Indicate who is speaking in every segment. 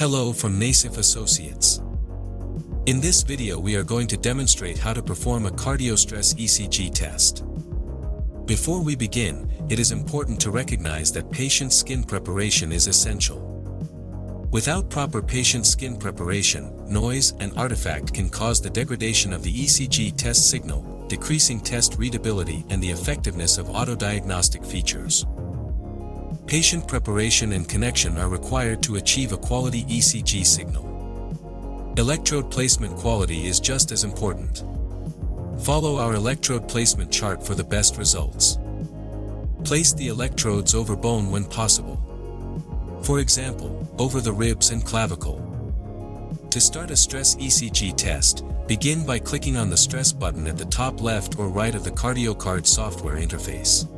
Speaker 1: Hello from Nasiff Associates. In this video we are going to demonstrate how to perform a CardioStress ECG test. Before we begin, it is important to recognize that patient skin preparation is essential. Without proper patient skin preparation, noise and artifact can cause the degradation of the ECG test signal, decreasing test readability and the effectiveness of auto-diagnostic features. Patient preparation and connection are required to achieve a quality ECG signal. Electrode placement quality is just as important. Follow our electrode placement chart for the best results. Place the electrodes over bone when possible. For example, over the ribs and clavicle. To start a stress ECG test, begin by clicking on the stress button at the top left or right of the CardioCard Software Interface.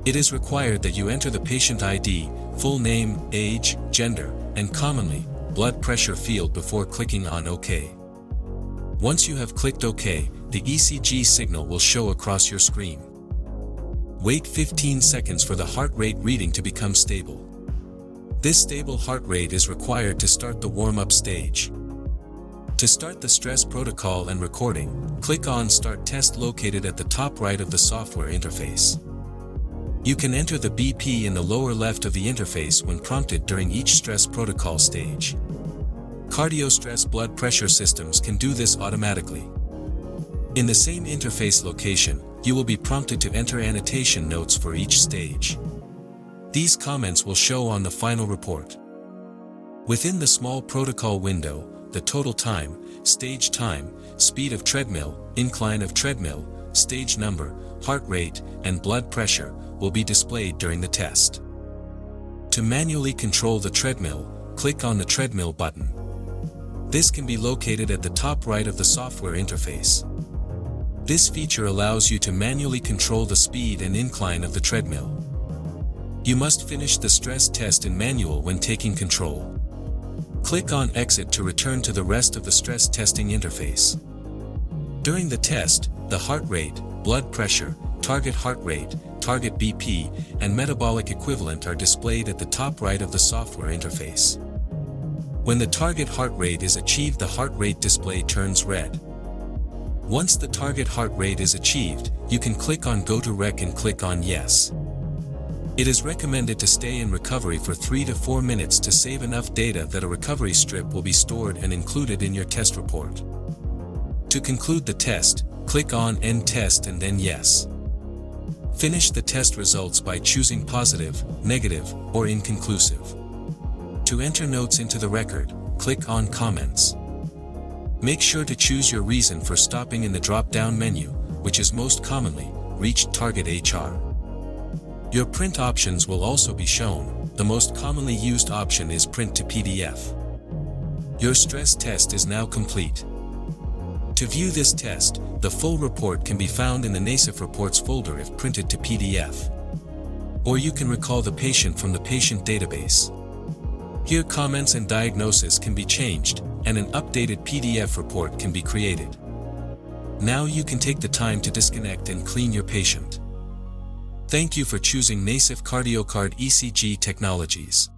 Speaker 1: It is required that you enter the patient ID, full name, age, gender, and commonly, blood pressure field before clicking on OK. Once you have clicked OK, the ECG signal will show across your screen. Wait 15 seconds for the heart rate reading to become stable. This stable heart rate is required to start the warm-up stage. To start the stress protocol and recording, click on Start Test located at the top right of the software interface. You can enter the BP in the lower left of the interface when prompted during each stress protocol stage. CardioStress blood pressure systems can do this automatically. In the same interface location, you will be prompted to enter annotation notes for each stage. These comments will show on the final report. Within the small protocol window, the total time, stage time, speed of treadmill, incline of treadmill, stage number, heart rate, and blood pressure will be displayed during the test. To manually control the treadmill, click on the treadmill button. This can be located at the top right of the software interface. This feature allows you to manually control the speed and incline of the treadmill. You must finish the stress test in manual when taking control. Click on Exit to return to the rest of the stress testing interface. During the test, the heart rate, blood pressure, target heart rate, target BP, and metabolic equivalent are displayed at the top right of the software interface. When the target heart rate is achieved, the heart rate display turns red. Once the target heart rate is achieved, you can click on Go to Rec and click on Yes. It is recommended to stay in recovery for 3 to 4 minutes to save enough data that a recovery strip will be stored and included in your test report. To conclude the test, click on End Test and then Yes. Finish the test results by choosing positive, negative, or inconclusive. To enter notes into the record, click on Comments. Make sure to choose your reason for stopping in the drop-down menu, which is most commonly, Reached Target HR. Your print options will also be shown. The most commonly used option is Print to PDF. Your stress test is now complete. To view this test, the full report can be found in the Nasiff Reports folder if printed to PDF. Or you can recall the patient from the patient database. Here comments and diagnosis can be changed, and an updated PDF report can be created. Now you can take the time to disconnect and clean your patient. Thank you for choosing Nasiff CardioCard ECG Technologies.